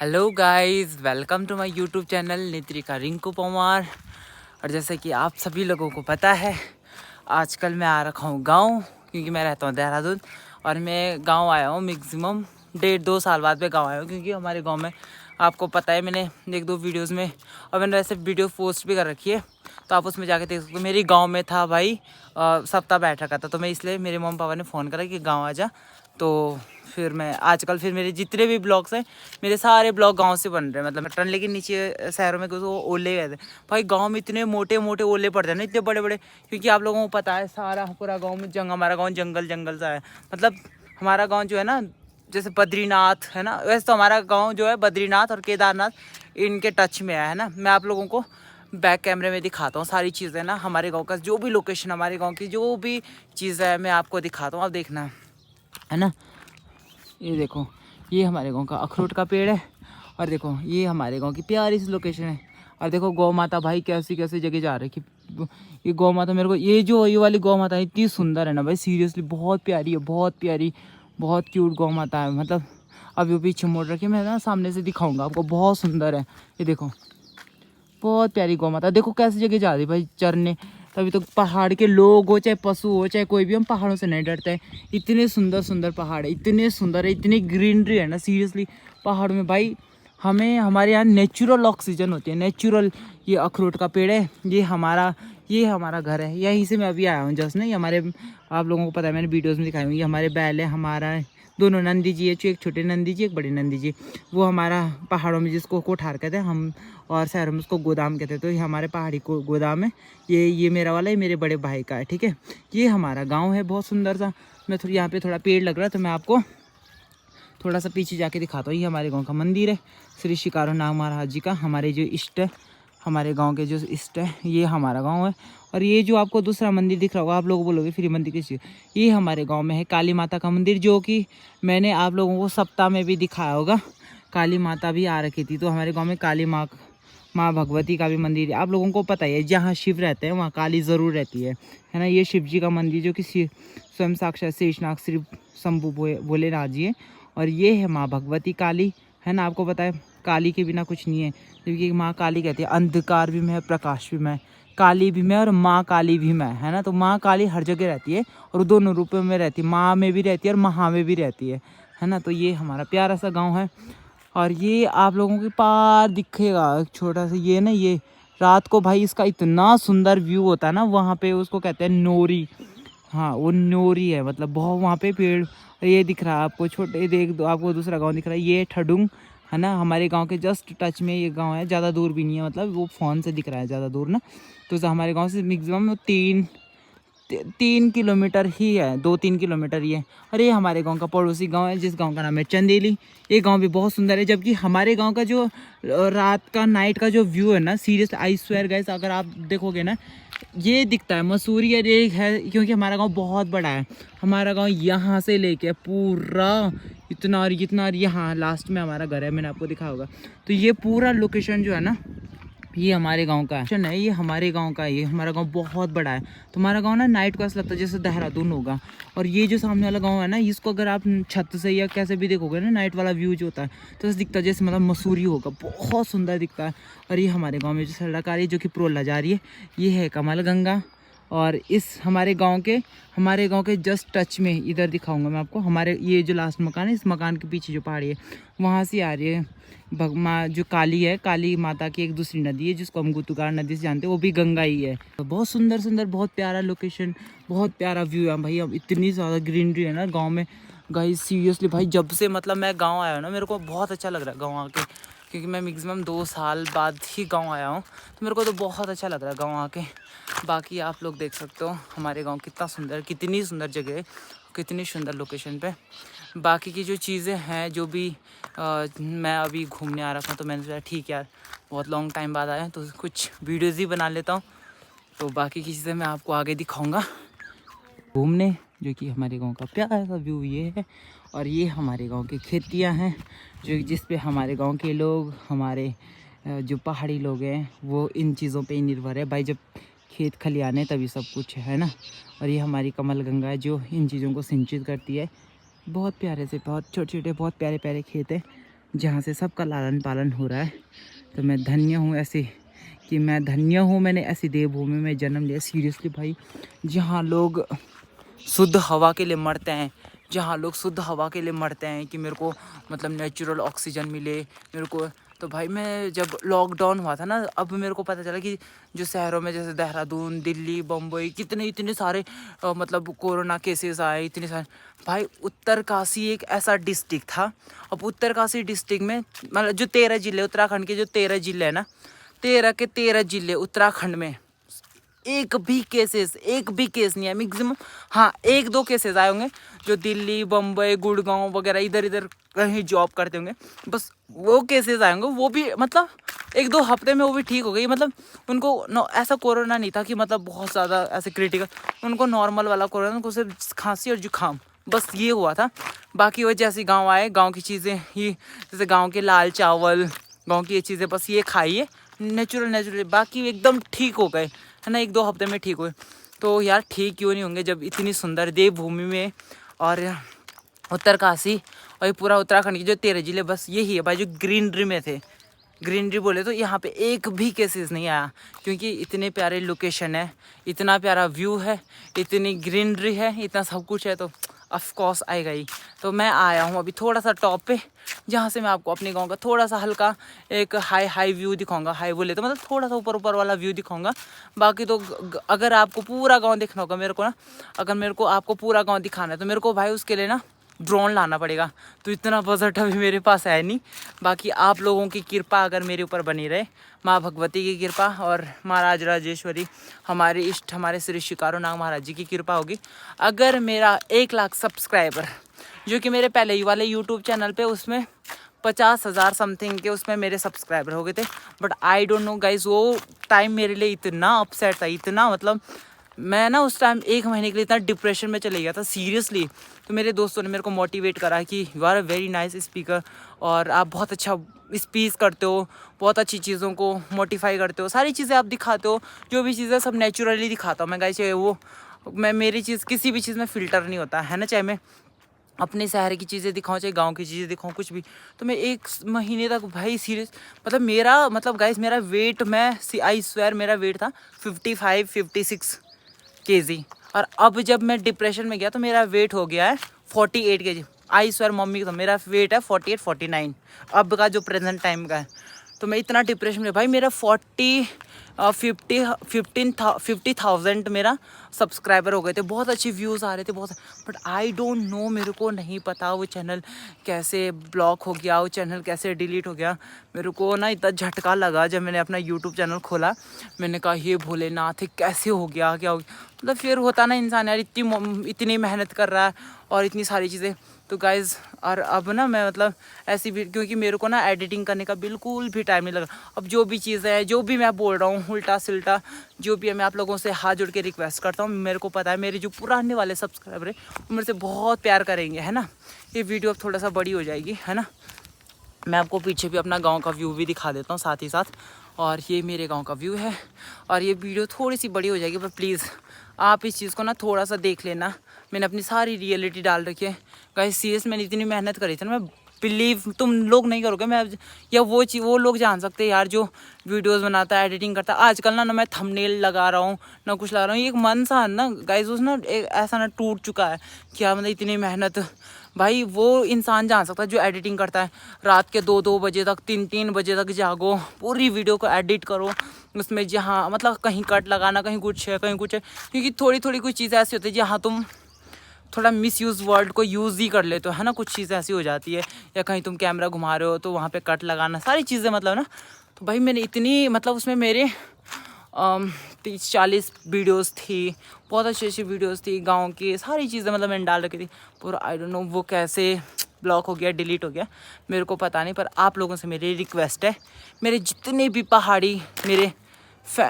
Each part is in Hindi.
Hello guys, welcome to my YouTube channel Nitrika Rinku Pawar. और जैसे कि आप सभी लोगों को पता है, आजकल मैं आ रखा हूँ गांव, क्योंकि मैं रहता हूँ देहरादून। और मैं गांव आया हूँ मैक्सिमम 1.5-2 साल बाद मैं गांव आया हूँ, क्योंकि हमारे गांव में आपको पता है मैंने 1-2 वीडियोस में, और मैंने वैसे वीडियो पोस्ट भी कर रखी है, तो आप उसमें जाके देख सकते हो। मेरी गाँव में था भाई सप्ताह बैठ रखा था, तो मैं इसलिए मेरे मम्मी पापा ने फ़ोन करा कि गाँव आ जा। तो फिर मैं आजकल मेरे जितने भी ब्लॉग्स हैं, मेरे सारे ब्लॉग गांव से बन रहे हैं। मतलब टन लेकिन नीचे शहरों में कुछ वो ओले गए थे भाई। गांव में इतने मोटे मोटे ओले पड़ते हैं ना, इतने बड़े बड़े, क्योंकि आप लोगों को पता है सारा पूरा गांव में हमारा गांव जंगल जंगल सा है। मतलब हमारा गांव जो है ना, जैसे बद्रीनाथ है ना, वैसे तो हमारा गाँव जो है बद्रीनाथ और केदारनाथ इनके टच में है ना। मैं आप लोगों को बैक कैमरे में दिखाता हूँ सारी चीज़ें ना, हमारे गाँव का जो भी लोकेशन, हमारे गाँव की जो भी चीज़ है मैं आपको दिखाता हूँ। आप देखना है ना। ये देखो, ये हमारे गांव का अखरोट का पेड़ है, और देखो ये हमारे गांव की प्यारी सी लोकेशन है। और देखो गौ माता भाई कैसी कैसी जगह जा रही है। ये गौ माता मेरे को, ये वाली गौ माता इतनी सुंदर है ना भाई, सीरियसली बहुत प्यारी है, बहुत प्यारी, बहुत क्यूट गौ माता है। मतलब अभी पीछे मोड़ रखी है, मैं ना सामने से दिखाऊंगा आपको, बहुत सुंदर है। ये देखो बहुत प्यारी गौ माता, देखो कैसी जगह जा रही भाई चरने। तभी तो पहाड़ के लोग हो चाहे पशु हो चाहे कोई भी, हम पहाड़ों से नहीं डरते हैं। इतने सुंदर सुंदर पहाड़ है, इतने सुंदर है, इतनी ग्रीनरी है ना सीरियसली पहाड़ों में भाई। हमें हमारे यहाँ नेचुरल ऑक्सीजन होती है, नेचुरल। ये अखरोट का पेड़ है, ये हमारा घर है, यहीं से मैं अभी आया हूँ जस्ट। नहीं हमारे, आप लोगों को पता है मैंने वीडियोज़ में दिखाई हुई, ये हमारे बैल है, हमारा दोनों नंदी जी है, एक छोटे नंदी जी एक बड़े नंदी जी। वो हमारा पहाड़ों में जिसको कोठार कहते हैं हम, और शहरों में उसको गोदाम कहते हैं। तो ये हमारे पहाड़ी को गोदाम है। ये मेरा वाला, ये मेरे बड़े भाई का है, ठीक है। ये हमारा गांव है बहुत सुंदर सा। मैं थोड़ी यहाँ पे थोड़ा पेड़ लग रहा है, तो मैं आपको थोड़ा सा पीछे जाके दिखाता हूँ। ये हमारे गांव का मंदिर है, श्री शिकारो नाग महाराज जी का, हमारे जो इष्ट है, हमारे गांव के जो इष्ट है, ये हमारा गांव है। और ये जो आपको दूसरा मंदिर दिख रहा होगा, आप लोग बोलोगे फिर मंदिर किस, ये हमारे गांव में है काली माता का मंदिर, जो कि मैंने आप लोगों को सप्ताह में भी दिखाया होगा। काली माता भी आ रखी थी, तो हमारे गाँव में काली माँ भगवती का भी मंदिर है। आप लोगों को पता ही है, जहाँ शिव रहते हैं वहाँ काली ज़रूर रहती है ना। ये शिव जी का मंदिर जो कि स्वयं साक्षात शेषनाग श्री शंभु भोलेनाथ जी है। और ये है माँ भगवती काली, है ना। आपको पता है काली के बिना कुछ नहीं है, क्योंकि माँ काली कहती है अंधकार भी मैं, प्रकाश भी मैं, काली भी मैं और माँ काली भी मैं, है ना। तो माँ काली हर जगह रहती है, और दोनों रूपों में रहती है, माँ में भी रहती है और महा में भी रहती है ना। तो ये हमारा प्यारा सा गाँव है। और ये आप लोगों के पार दिखेगा छोटा सा, ये ना, ये रात को भाई इसका इतना सुंदर व्यू होता है ना, वहाँ पे उसको कहते हैं नोरी। हाँ वो नोरी है, मतलब बहुत वहाँ पे पेड़। ये दिख रहा है आपको, छोटे देख दो, आपको दूसरा गांव दिख रहा है, ये ठडुंग है ना। हमारे गांव के जस्ट टच में ये गांव है, ज़्यादा दूर भी नहीं है, मतलब वो फ़ोन से दिख रहा है ज़्यादा दूर ना। तो हमारे गांव से मैक्सिमम 3 किलोमीटर ही है, 2-3 किलोमीटर ही है। और ये हमारे गांव का पड़ोसी गांव है, जिस गांव का नाम है चंदेली। ये गांव भी बहुत सुंदर है। जबकि हमारे गांव का जो रात का नाइट का जो व्यू है ना, सीरियस आई स्वेयर गाइस, अगर आप देखोगे ना, ये दिखता है मसूरी ये है, क्योंकि हमारा गांव बहुत बड़ा है। हमारा गांव यहाँ से लेके पूरा इतना और इतना, और यहाँ लास्ट में हमारा घर है, मैंने आपको दिखा होगा। तो ये पूरा लोकेशन जो है ना, ये हमारे गांव का है, ये हमारे गांव का है। ये हमारा गांव बहुत बड़ा है। तो हमारा गांव ना नाइट को ऐसा लगता है जैसे देहरादून होगा। और ये जो सामने वाला गांव है ना, इसको अगर आप छत से या कैसे भी देखोगे ना, नाइट वाला व्यू जो होता है, तो ऐसा दिखता है जैसे मतलब मसूरी होगा, बहुत सुंदर दिखता है। और ये हमारे गाँव में जो सड़क आ रही है, जो कि प्रोला जा रही है, ये है कमल गंगा। और इस हमारे गांव के जस्ट टच में इधर दिखाऊंगा मैं आपको, हमारे ये जो लास्ट मकान है, इस मकान के पीछे जो पहाड़ी है, वहाँ से आ रही है माँ जो काली है, काली माता की एक दूसरी नदी है, जिसको हम गुतुगार नदी से जानते हैं, वो भी गंगा ही है। तो बहुत सुंदर सुंदर, बहुत प्यारा लोकेशन, बहुत प्यारा व्यू है भाई। अब इतनी ज़्यादा ग्रीनरी है ना गाँव में गाइस, सीरियसली भाई। जब से मतलब मैं गाँव आया हूँ ना, मेरे को बहुत अच्छा लग रहा है गाँव आके, क्योंकि मैं मैक्सिमम 2 साल बाद ही गाँव आया हूँ, तो मेरे को तो बहुत अच्छा लग रहा है गाँव आके। बाकी आप लोग देख सकते हो हमारे गांव कितना सुंदर, कितनी सुंदर जगह है, कितनी सुंदर लोकेशन पे। बाकी की जो चीज़ें हैं, जो भी मैं अभी घूमने आ रखा हूँ, तो मैंने सोचा ठीक यार, बहुत लॉन्ग टाइम बाद आया तो कुछ वीडियोज़ ही बना लेता हूँ। तो बाकी की चीज़ें मैं आपको आगे दिखाऊँगा घूमने, जो कि हमारे गांव का प्यारा सा व्यू ये है। और ये हमारे गांव की खेतियां हैं, जो जिस पे हमारे गांव के लोग, हमारे जो पहाड़ी लोग हैं, वो इन चीज़ों पे ही निर्भर है भाई। जब खेत खलियाने तभी सब कुछ है ना। और ये हमारी कमल गंगा है, जो इन चीज़ों को सिंचित करती है। बहुत प्यारे से, बहुत छोटे छोटे, बहुत प्यारे प्यारे खेत है। जहाँ से सबका लालन पालन हो रहा है। तो मैं धन्य हूँ ऐसे कि मैं धन्य हूँ, मैंने ऐसी देवभूमि में जन्म लिया। सीरियसली भाई, जहाँ लोग शुद्ध हवा के लिए मरते हैं, जहाँ लोग शुद्ध हवा के लिए मरते हैं कि मेरे को मतलब नेचुरल ऑक्सीजन मिले मेरे को। तो भाई मैं जब लॉकडाउन हुआ था ना, अब मेरे को पता चला कि जो शहरों में जैसे देहरादून, दिल्ली, बम्बई, कितने इतने सारे मतलब कोरोना केसेस आए, इतने सारे। भाई उत्तरकाशी एक ऐसा डिस्ट्रिक्ट था। अब उत्तरकाशी डिस्ट्रिक्ट में मतलब जो 13 ज़िले, उत्तराखंड के जो 13 ज़िले हैं ना, 13 के 13 ज़िले उत्तराखंड में एक भी केस नहीं है। मैक्सिमम हाँ 1-2 केसेस आए होंगे जो दिल्ली, बम्बई, गुड़गांव वगैरह इधर इधर कहीं जॉब करते होंगे, बस वो केसेस आए होंगे। वो भी मतलब 1-2 हफ्ते में वो भी ठीक हो गई। मतलब उनको ऐसा कोरोना नहीं था कि मतलब बहुत ज़्यादा ऐसे क्रिटिकल, उनको नॉर्मल वाला कोरोना, उनको सिर्फ खांसी और जुकाम बस ये हुआ था। बाकी वो जैसे गाँव आए, गाँव की चीज़ें ही, जैसे गाँव के लाल चावल, गाँव की ये चीज़ें बस ये खाइए नेचुरल, बाकी एकदम ठीक हो गए है ना, 1-2 हफ्ते में ठीक हुए। तो यार ठीक क्यों नहीं होंगे जब इतनी सुंदर देवभूमि में और उत्तरकाशी और ये पूरा उत्तराखंड की जो 13 ज़िले बस यही है भाई जो ग्रीनरी में थे। ग्रीनरी बोले तो यहाँ पे एक भी केसेस नहीं आया, क्योंकि इतने प्यारे लोकेशन है, इतना प्यारा व्यू है, इतनी ग्रीनरी है, इतना सब कुछ है, तो ऑफ कोर्स आएगा ही। तो मैं आया हूँ अभी थोड़ा सा टॉप पे, जहाँ से मैं आपको अपने गांव का थोड़ा सा हल्का एक हाई व्यू दिखाऊंगा। हाई बोले तो मतलब थोड़ा सा ऊपर वाला व्यू दिखाऊंगा। बाकी तो अगर आपको पूरा गांव देखना होगा मेरे को ना, अगर मेरे को आपको पूरा गांव दिखाना है तो मेरे को भाई उसके लिए ना ड्रोन लाना पड़ेगा। तो इतना बजट अभी मेरे पास है नहीं। बाकी आप लोगों की कृपा अगर मेरे ऊपर बनी रहे, माँ भगवती की कृपा और महाराज राजेश्वरी, हमारे इष्ट, हमारे श्री शिकारो नाग महाराज जी की कृपा होगी, अगर मेरा 1 लाख सब्सक्राइबर, जो कि मेरे पहले ही वाले यूट्यूब चैनल पे उसमें 50,000 समथिंग के उसमें मेरे सब्सक्राइबर हो गए थे। But I don't know guys, वो टाइम मेरे लिए इतना अपसेट था, इतना मतलब मैं ना उस टाइम 1 महीने के लिए इतना डिप्रेशन में चले गया था सीरियसली। तो मेरे दोस्तों ने मेरे को मोटिवेट करा कि you are a very nice speaker और आप बहुत अच्छा स्पीच करते हो, बहुत अच्छी चीज़ों को मोटिफाई करते हो, सारी चीज़ें आप दिखाते हो, जो भी चीज़ें सब नेचुरली दिखाता हूँ मैं गाइस। वो मैं मेरी चीज़ किसी भी चीज़ में फ़िल्टर नहीं होता है ना, चाहे मैं अपने शहर की चीज़ें दिखाऊँ चाहे गांव की चीज़ें दिखाऊँ, कुछ भी। तो मैं 1 महीने तक भाई सीरियस मतलब मेरा मतलब गाइस मेरा वेट, मैं आई स्वेयर मेरा वेट था 55-56 केजी, और अब जब मैं डिप्रेशन में गया तो मेरा वेट हो गया है 48 केजी। आई स्वेयर मम्मी का मेरा वेट है 48-49 अब का जो प्रेजेंट टाइम का है। तो मैं इतना डिप्रेशन में भाई, मेरा 50,000 मेरा सब्सक्राइबर हो गए थे, बहुत अच्छे व्यूज़ आ रहे थे बहुत। बट आई डोंट नो, मेरे को नहीं पता वो चैनल कैसे ब्लॉक हो गया, वो चैनल कैसे डिलीट हो गया। मेरे को ना इतना झटका लगा जब मैंने अपना यूट्यूब चैनल खोला। मैंने कहा ये भोलेनाथ कैसे हो गया, क्या हो गया। मतलब फिर होता ना इंसान यार, इतनी मेहनत कर रहा है और इतनी सारी चीज़ें। तो गाइज़ और अब ना मैं मतलब ऐसी भी, क्योंकि मेरे को ना एडिटिंग करने का बिल्कुल भी टाइम नहीं लगा। अब जो भी चीज़ें हैं, जो भी मैं बोल रहा हूँ उल्टा सिल्टा जो भी है, मैं आप लोगों से हाथ जोड़ के रिक्वेस्ट करता हूँ। मेरे को पता है मेरे जो पुराने वाले सब्सक्राइबर हैं वो मेरे से बहुत प्यार करेंगे, है ना। ये वीडियो अब थोड़ा सा बड़ी हो जाएगी, है ना। मैं आपको पीछे भी अपना गांव का व्यू भी दिखा देता हूँ साथ ही साथ। और ये मेरे गांव का व्यू है, और ये वीडियो थोड़ी सी बड़ी हो जाएगी, पर प्लीज़ आप इस चीज़ को ना थोड़ा सा देख लेना। मैंने अपनी सारी रियलिटी डाल रखी है गाइस। सीरियस मैंने इतनी मेहनत करी थी ना, मैं बिलीव तुम लोग नहीं करोगे। मैं या वो लोग जान सकते हैं यार जो वीडियोस बनाता है, एडिटिंग करता है। आजकल ना मैं थंबनेल लगा रहा हूँ ना कुछ लगा रहा हूँ, एक मन सा ना गाइस उस ना ऐसा ना टूट चुका है क्या, मतलब इतनी मेहनत भाई वो इंसान जान सकता है जो एडिटिंग करता है। रात के 2-2 बजे तक, 3-3 बजे तक जागो, पूरी वीडियो को एडिट करो, उसमें जहाँ मतलब कहीं कट लगाना, कहीं कुछ है, कहीं कुछ है। क्योंकि थोड़ी कुछ चीज़ें ऐसी होती है जहाँ तुम थोड़ा मिसयूज़ वर्ड को यूज़ ही कर लेते हो, है ना। कुछ चीज़ें ऐसी हो जाती है, या कहीं तुम कैमरा घुमा रहे हो तो वहाँ पे कट लगाना, सारी चीज़ें मतलब ना। तो भाई मैंने इतनी मतलब उसमें मेरे 30-40 वीडियोस थी, बहुत अच्छी वीडियोस थी गांव की, सारी चीज़ें मतलब मैंने डाल रखी थी पूरा। आई डोंट नो वो कैसे ब्लॉक हो गया, डिलीट हो गया, मेरे को पता नहीं। पर आप लोगों से मेरी रिक्वेस्ट है, मेरे जितने भी पहाड़ी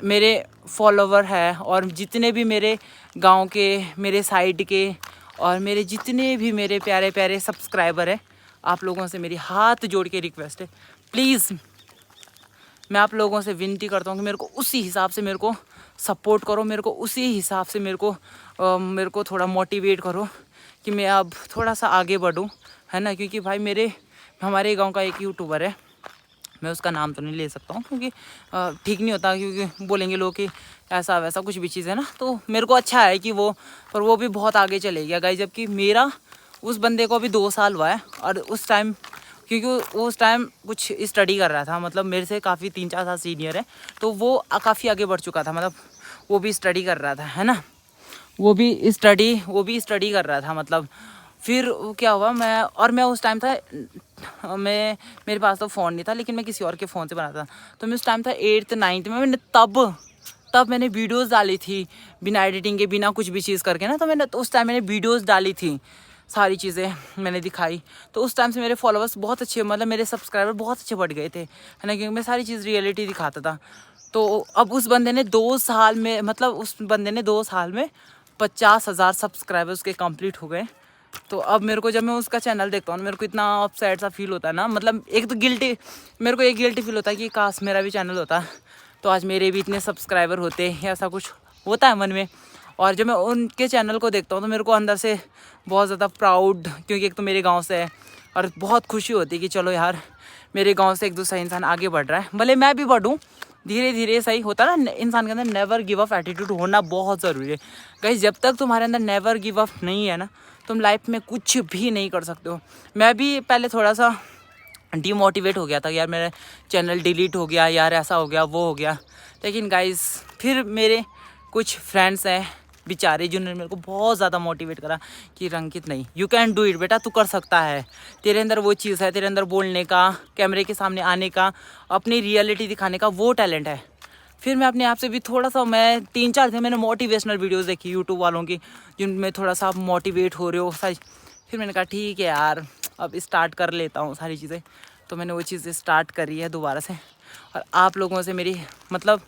मेरे फॉलोवर है, और जितने भी मेरे गांव के, मेरे साइड के, और मेरे जितने भी मेरे प्यारे प्यारे सब्सक्राइबर हैं, आप लोगों से मेरी हाथ जोड़ के रिक्वेस्ट है, प्लीज़ मैं आप लोगों से विनती करता हूँ कि मेरे को उसी हिसाब से मेरे को सपोर्ट करो, मेरे को उसी हिसाब से मेरे को थोड़ा मोटिवेट करो कि मैं अब थोड़ा सा आगे बढ़ूँ, है ना। क्योंकि भाई हमारे गांव का एक यूट्यूबर है, मैं उसका नाम तो नहीं ले सकता हूँ क्योंकि ठीक नहीं होता, क्योंकि बोलेंगे लोग कि ऐसा वैसा कुछ भी चीज़ है ना। तो मेरे को अच्छा है कि पर वो भी बहुत आगे चले गया गाइस, जबकि मेरा उस बंदे को अभी 2 साल हुआ है। और उस टाइम, क्योंकि वो उस टाइम कुछ स्टडी कर रहा था, मतलब मेरे से काफ़ी 3-4 साल सीनियर है, तो वो काफ़ी आगे बढ़ चुका था, मतलब वो भी स्टडी कर रहा था, है ना। वो भी स्टडी कर रहा था, मतलब फिर क्या हुआ, मैं उस टाइम था, मेरे पास तो फ़ोन नहीं था, लेकिन मैं किसी और के फ़ोन से बनाता था। तो मैं उस टाइम था 8th 9th में, मैंने तब मैंने वीडियोस डाली थी बिना एडिटिंग के, बिना कुछ भी चीज़ करके ना। तो उस टाइम मैंने वीडियोस डाली थी, सारी चीज़ें मैंने दिखाई। तो उस टाइम से मेरे फॉलोअर्स बहुत अच्छे, मतलब मेरे सब्सक्राइबर बहुत अच्छे बढ़ गए थे, है ना, क्योंकि मैं सारी चीज़ रियलिटी दिखाता था। तो अब उस बंदे ने 2 साल में, मतलब उस बंदे ने 2 साल में 50,000 सब्सक्राइबर्स के कंप्लीट हो गए। तो अब मेरे को, जब मैं उसका चैनल देखता हूँ, मेरे को इतना अपसेट सा फील होता है ना, मतलब एक तो मेरे को एक गिल्टी फील होता है कि काश मेरा भी चैनल होता तो आज मेरे भी इतने सब्सक्राइबर होते, या ऐसा कुछ होता है मन में। और जब मैं उनके चैनल को देखता हूँ तो मेरे को अंदर से बहुत ज़्यादा प्राउड, क्योंकि एक तो मेरे गाँव से है, और बहुत खुशी होती है कि चलो यार, मेरे गाँव से एक दूसरा इंसान आगे बढ़ रहा है, भले मैं भी बढ़ूँ धीरे धीरे। सही होता है ना, इंसान के अंदर नेवर गिव अप एटीट्यूड होना बहुत ज़रूरी है गाइस। जब तक तुम्हारे अंदर नेवर गिव अप नहीं है ना, तुम लाइफ में कुछ भी नहीं कर सकते हो। मैं भी पहले थोड़ा सा डीमोटिवेट हो गया था, यार मेरा चैनल डिलीट हो गया, यार ऐसा हो गया, वो हो गया। लेकिन गाइस फिर मेरे कुछ फ्रेंड्स हैं बेचारे, जिन्होंने मेरे को बहुत ज़्यादा मोटिवेट करा कि रंकित नहीं, यू कैन डू इट बेटा, तू कर सकता है, तेरे अंदर वो चीज़ है, तेरे अंदर बोलने का, कैमरे के सामने आने का, अपनी रियलिटी दिखाने का वो टैलेंट है। फिर मैं अपने आप से भी थोड़ा सा, मैं 3-4 थे, मैंने मोटिवेशनल वीडियोस देखी यूट्यूब वालों की, जिनमें थोड़ा सा आप मोटिवेट हो रहे हो सारी। फिर मैंने कहा ठीक है यार, अब स्टार्ट कर लेता हूँ सारी चीज़ें। तो मैंने वो चीज़ें स्टार्ट करी है दोबारा से। और आप लोगों से मेरी, मतलब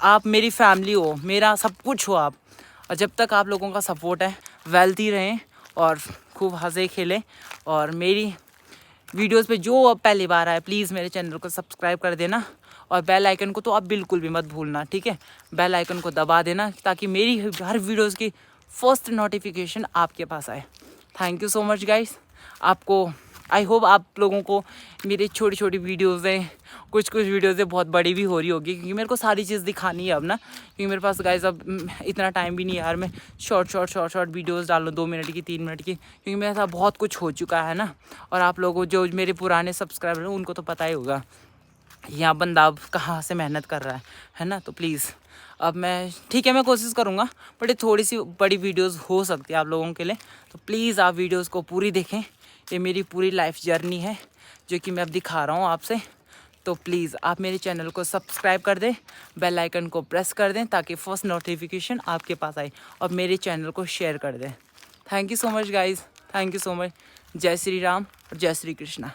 आप मेरी फैमिली हो, मेरा सब कुछ हो आप। और जब तक आप लोगों का सपोर्ट है, वेल्थी रहें और खूब हंसे खेलें। और मेरी वीडियोस पे जो अब पहली बार आए, प्लीज़ मेरे चैनल को सब्सक्राइब कर देना, और बेल आइकन को तो आप बिल्कुल भी मत भूलना, ठीक है। बेल आइकन को दबा देना ताकि मेरी हर वीडियोस की फर्स्ट नोटिफिकेशन आपके पास आए। Thank you so much guys. आपको, आई होप आप लोगों को मेरी छोटी छोटी वीडियोस हैं, कुछ वीडियोस बहुत बड़ी भी हो रही होगी, क्योंकि मेरे को सारी चीज़ दिखानी है अब ना, क्योंकि मेरे पास गाइस अब इतना टाइम भी नहीं है यार, मैं शॉर्ट वीडियोस डाल लूँ 2 मिनट की, 3 मिनट की, क्योंकि मेरे साथ बहुत कुछ हो चुका है ना। और आप लोगों, जो मेरे पुराने सब्सक्राइबर हैं, उनको तो पता ही होगा यहाँ बंदा अब कहाँ से मेहनत कर रहा है ना। तो प्लीज़ अब मैं, ठीक है, मैं कोशिश करूँगा, बट ये थोड़ी सी बड़ी वीडियोस हो सकती है आप लोगों के लिए। तो प्लीज़ आप वीडियोस को पूरी देखें, ये मेरी पूरी लाइफ जर्नी है जो कि मैं अब दिखा रहा हूँ आपसे। तो प्लीज़ आप मेरे चैनल को सब्सक्राइब कर दें, बेल आइकन को प्रेस कर दें ताकि फर्स्ट नोटिफिकेशन आपके पास आए, और मेरे चैनल को शेयर कर दें। Thank you so much guys, thank you so much. जय श्री राम और जय श्री कृष्णा।